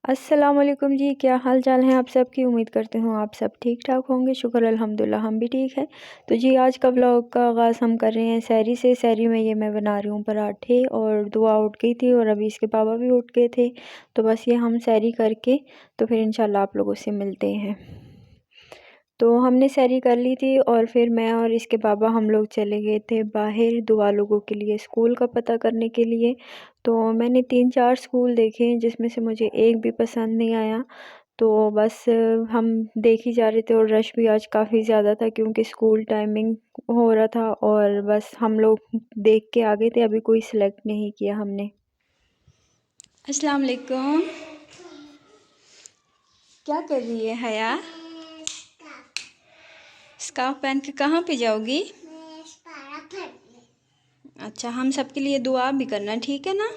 अस्सलाम वालेकुम जी, क्या हाल चाल हैं आप सबकी। उम्मीद करती हूँ आप सब ठीक ठाक होंगे। शुक्र अल्हम्दुलिल्लाह हम भी ठीक है। तो जी आज का व्लॉग का आगाज़ हम कर रहे हैं सहरी से। सहरी में ये मैं बना रही हूँ पराठे, और दुआ उठ गई थी और अभी इसके पापा भी उठ गए थे। तो बस ये हम सहरी करके तो फिर इंशाल्लाह आप लोगों से मिलते हैं। तो हमने सहरी कर ली थी और फिर मैं और इसके पापा हम लोग चले गए थे बाहर दुआ लोगों के लिए स्कूल का पता करने के लिए। तो मैंने 3-4 स्कूल देखे जिसमें से मुझे एक भी पसंद नहीं आया। तो बस हम देख ही जा रहे थे और रश भी आज काफ़ी ज़्यादा था क्योंकि स्कूल टाइमिंग हो रहा था, और बस हम लोग देख के आ गए थे, अभी कोई सिलेक्ट नहीं किया हमने। अस्सलाम वालेकुम। क्या कर रही है हया? स्कार्फ पहन के कहाँ पे जाओगी? अच्छा, हम सबके लिए दुआ भी करना, ठीक है ना?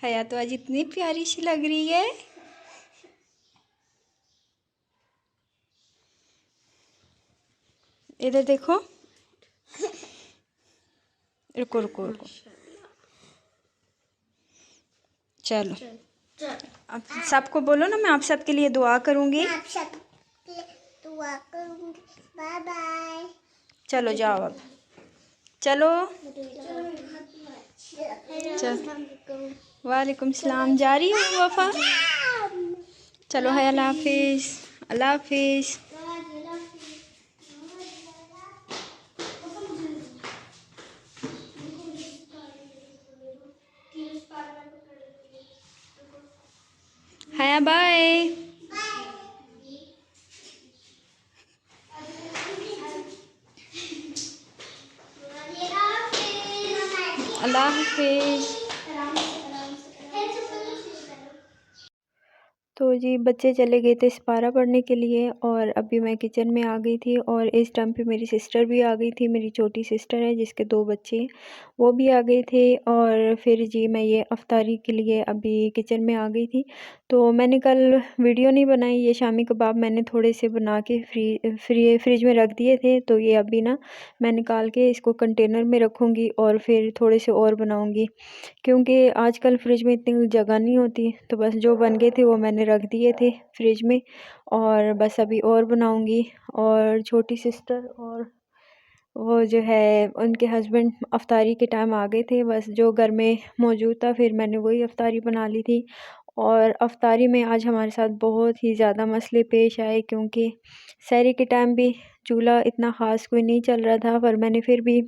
हया तो आज इतनी प्यारी सी लग रही है। इधर देखो। रुको रुको रुको। चलो अब सबको बोलो ना, मैं आप सबके लिए दुआ करूँगी। Bye bye. चलो जाओ अब। चलो चल। वालेकुम सलाम। जा रही हूँ वफ़ा। चलो है, अल्लाह हाफिज़। अल्लाह हाफिज़। हया बाय। अल्लाह हाफिज़। तो जी बच्चे चले गए थे सिपारा पढ़ने के लिए, और अभी मैं किचन में आ गई थी, और इस टाइम पे मेरी सिस्टर भी आ गई थी। मेरी छोटी सिस्टर है जिसके 2 बच्चे हैं, वो भी आ गए थे। और फिर जी मैं ये अफ्तारी के लिए अभी किचन में आ गई थी। तो मैंने कल वीडियो नहीं बनाई। ये शामी कबाब मैंने थोड़े से बना के फ्रिज में रख दिए थे, तो ये अभी ना मैं निकाल के इसको कंटेनर में रखूँगी और फिर थोड़े से और बनाऊँगी, क्योंकि आजकल फ्रिज में इतनी जगह नहीं होती। तो बस जो बन गए थे वो मैंने रख दिए थे फ्रिज में, और बस अभी और बनाऊंगी। और छोटी सिस्टर और वो जो है उनके हस्बैंड अफ्तारी के टाइम आ गए थे, बस जो घर में मौजूद था फिर मैंने वही अफ्तारी बना ली थी। और अफ्तारी में आज हमारे साथ बहुत ही ज़्यादा मसले पेश आए, क्योंकि सहरी के टाइम भी चूल्हा इतना ख़ास कोई नहीं चल रहा था, पर मैंने फिर भी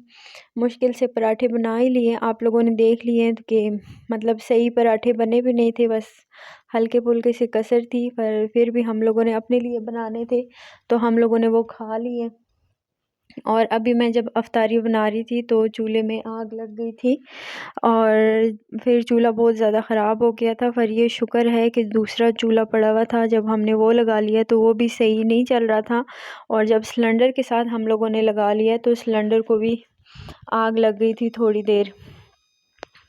मुश्किल से पराठे बना ही लिए। आप लोगों ने देख लिए कि मतलब सही पराठे बने भी नहीं थे, बस हल्के फुल्के से कसर थी, पर फिर भी हम लोगों ने अपने लिए बनाने थे तो हम लोगों ने वो खा लिए। और अभी मैं जब अफ्तारी बना रही थी तो चूल्हे में आग लग गई थी, और फिर चूल्हा बहुत ज़्यादा ख़राब हो गया था। पर ये शुक्र है कि दूसरा चूल्हा पड़ा हुआ था, जब हमने वो लगा लिया तो वो भी सही नहीं चल रहा था, और जब सिलेंडर के साथ हम लोगों ने लगा लिया तो सिलेंडर को भी आग लग गई थी थोड़ी देर।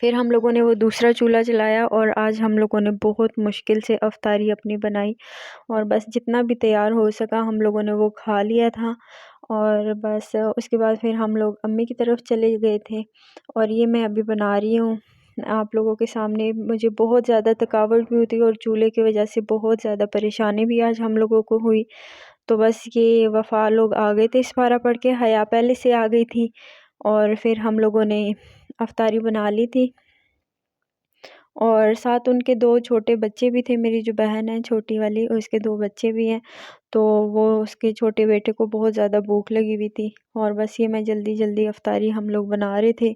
फिर हम लोगों ने वो दूसरा चूल्हा जलाया, और आज हम लोगों ने बहुत मुश्किल से अफ्तारी अपनी बनाई, और बस जितना भी तैयार हो सका हम लोगों ने वो खा लिया था। और बस उसके बाद फिर हम लोग अम्मी की तरफ चले गए थे, और ये मैं अभी बना रही हूँ आप लोगों के सामने। मुझे बहुत ज़्यादा थकावट भी होती है और चूल्हे की वजह से बहुत ज़्यादा परेशानी भी आज हम लोगों को हुई। तो बस ये वफ़ा लोग आ गए थे इस्फारा पढ़ के, हया पहले से आ गई थी, और फिर हम लोगों ने अफ्तारी बना ली थी। और साथ उनके 2 छोटे बच्चे भी थे। मेरी जो बहन है छोटी वाली, उसके 2 बच्चे भी हैं, तो वो उसके छोटे बेटे को बहुत ज़्यादा भूख लगी हुई थी, और बस ये मैं जल्दी-जल्दी अफ्तारी हम लोग बना रहे थे।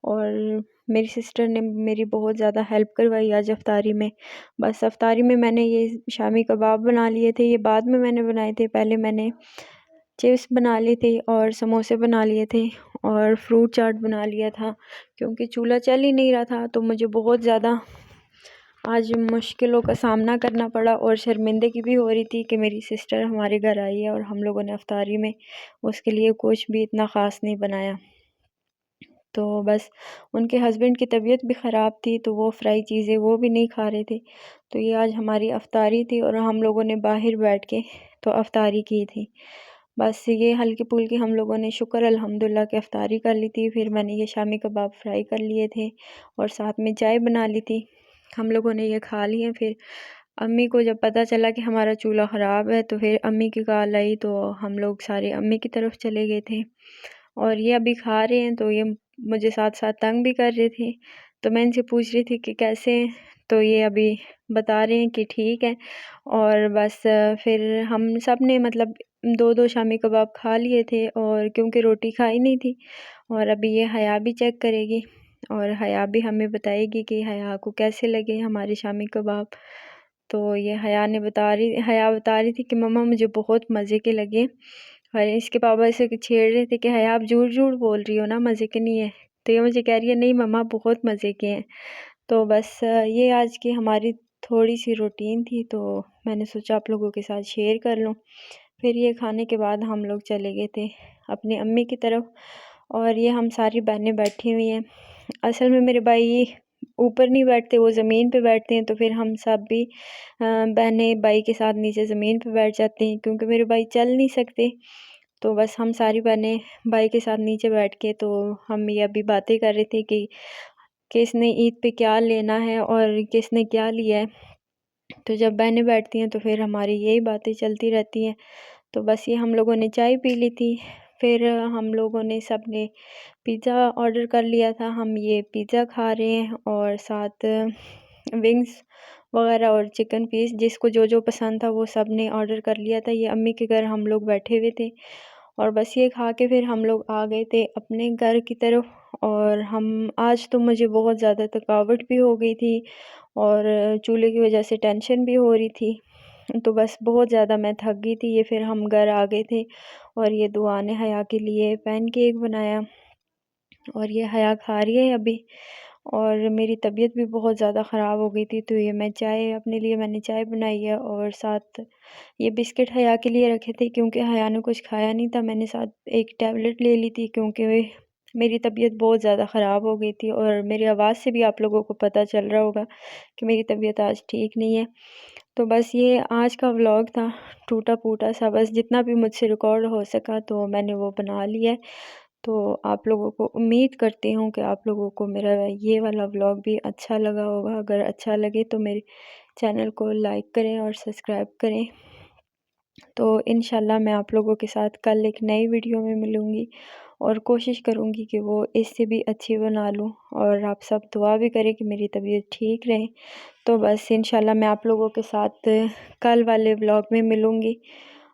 और मेरी सिस्टर ने मेरी बहुत ज़्यादा हेल्प करवाई आज अफ्तारी में। बस अफ्तारी में मैंने ये शामी कबाब बना लिए थे, ये बाद में मैंने बनाए थे। पहले मैंने चिप्स बना लिए थे और समोसे बना लिए थे और फ्रूट चाट बना लिया था, क्योंकि चूल्हा चल ही नहीं रहा था। तो मुझे बहुत ज़्यादा आज मुश्किलों का सामना करना पड़ा, और शर्मिंदगी भी हो रही थी कि मेरी सिस्टर हमारे घर आई है और हम लोगों ने अफ्तारी में उसके लिए कुछ भी इतना ख़ास नहीं बनाया। तो बस उनके हस्बैंड की तबीयत भी ख़राब थी, तो वो फ्राई चीज़ें वो भी नहीं खा रहे थे। तो ये आज हमारी अफ्तारी थी, और हम लोगों ने बाहर बैठ के तो अफ्तारी की थी। बस ये हल्की-फुल्की हम लोगों ने शुक्र अल्हम्दुलिल्लाह कि इफ्तारी कर ली थी। फिर मैंने ये शामी कबाब फ्राई कर लिए थे और साथ में चाय बना ली थी। हम लोगों ने ये खा लिए। फिर अम्मी को जब पता चला कि हमारा चूल्हा ख़राब है तो फिर अम्मी की कॉल आई, तो हम लोग सारे अम्मी की तरफ चले गए थे और ये अभी खा रहे हैं। तो ये मुझे साथ-साथ तंग भी कर रहे थे। तो मैं इनसे पूछ रही थी कि कैसे हैं, तो ये अभी बता रहे हैं कि ठीक है। और बस फिर हम सब ने मतलब 2-2 शामी कबाब खा लिए थे और क्योंकि रोटी खाई नहीं थी। और अभी ये हया भी चेक करेगी और हया भी हमें बताएगी कि हया को कैसे लगे हमारे शामी कबाब। तो ये हया बता रही थी कि मम्मा मुझे बहुत मज़े के लगे। और इसके पापा इसे छेड़ रहे थे कि हया आप झूठ-झूठ बोल रही हो ना, मज़े के नहीं है। तो ये मुझे कह रही है नहीं मम्मा बहुत मज़े के हैं। तो बस ये आज की हमारी थोड़ी-सी रूटीन थी, तो मैंने सोचा आप लोगों के साथ शेयर कर लूँ। फिर ये खाने के बाद हम लोग चले गए थे अपनी अम्मी की तरफ और ये हम सारी बहनें बैठी हुई हैं। असल में मेरे भाई ऊपर नहीं बैठते, वो ज़मीन पे बैठते हैं, तो फिर हम सब भी बहनें भाई के साथ नीचे ज़मीन पे बैठ जाते हैं क्योंकि मेरे भाई चल नहीं सकते। तो बस हम सारी बहनें भाई के साथ नीचे बैठ के तो हम ये अभी बातें कर रहे थे कि किसने ईद पे क्या लेना है और किसने क्या लिया है। तो जब बहनें बैठती हैं तो फिर हमारी यही बातें चलती रहती हैं। तो बस ये हम लोगों ने चाय पी ली थी। फिर हम लोगों ने सब ने पिज़्ज़ा ऑर्डर कर लिया था। हम ये पिज़्ज़ा खा रहे हैं और साथ विंग्स वग़ैरह और चिकन पीस जिसको जो पसंद था वो सब ने ऑर्डर कर लिया था। ये अम्मी के घर हम लोग बैठे हुए थे और बस ये खा के फिर हम लोग आ गए थे अपने घर की तरफ। और हम आज तो मुझे बहुत ज़्यादा थकावट भी हो गई थी और चूल्हे की वजह से टेंशन भी हो रही थी। तो बस बहुत ज़्यादा मैं थक गई थी। ये फिर हम घर आ गए थे और ये दुआ ने हया के लिए पैनकेक बनाया और ये हया खा रही है अभी। और मेरी तबीयत भी बहुत ज़्यादा ख़राब हो गई थी, तो ये मैं चाय अपने लिए मैंने चाय बनाई है और साथ ये बिस्किट हया के लिए रखे थे क्योंकि हया ने कुछ खाया नहीं था। मैंने साथ एक टैबलेट ले ली थी क्योंकि मेरी तबीयत बहुत ज़्यादा ख़राब हो गई थी और मेरी आवाज़ से भी आप लोगों को पता चल रहा होगा कि मेरी तबीयत आज ठीक नहीं है। तो बस ये आज का व्लॉग था, टूटा-फूटा सा, बस जितना भी मुझसे रिकॉर्ड हो सका तो मैंने वो बना लिया है। तो आप लोगों को उम्मीद करती हूँ कि आप लोगों को मेरा ये वाला व्लॉग भी अच्छा लगा होगा। अगर अच्छा लगे तो मेरे चैनल को लाइक करें और सब्सक्राइब करें। तो इंशाल्लाह मैं आप लोगों के साथ कल एक नई वीडियो में मिलूँगी और कोशिश करूँगी कि वो इससे भी अच्छी बना लूँ और आप सब दुआ भी करें कि मेरी तबीयत ठीक रहे। तो बस इंशाल्लाह मैं आप लोगों के साथ कल वाले व्लॉग में मिलूँगी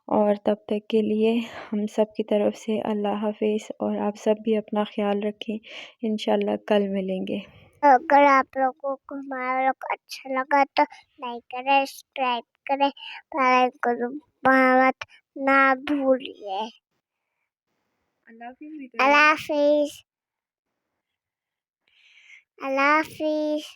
और तब तक के लिए हम सब की तरफ से अल्लाह हाफ़िज़ और आप सब भी अपना ख़्याल रखें। इंशाल्लाह कल मिलेंगे। अगर आप लोगों को हमारा व्लॉग अच्छा लगा तो लाइक करें, सब्सक्राइब करें, बेल आइकन दबाना मत ना भूलिए। अल्लाह हाफिज़। अल्लाह हाफिज़।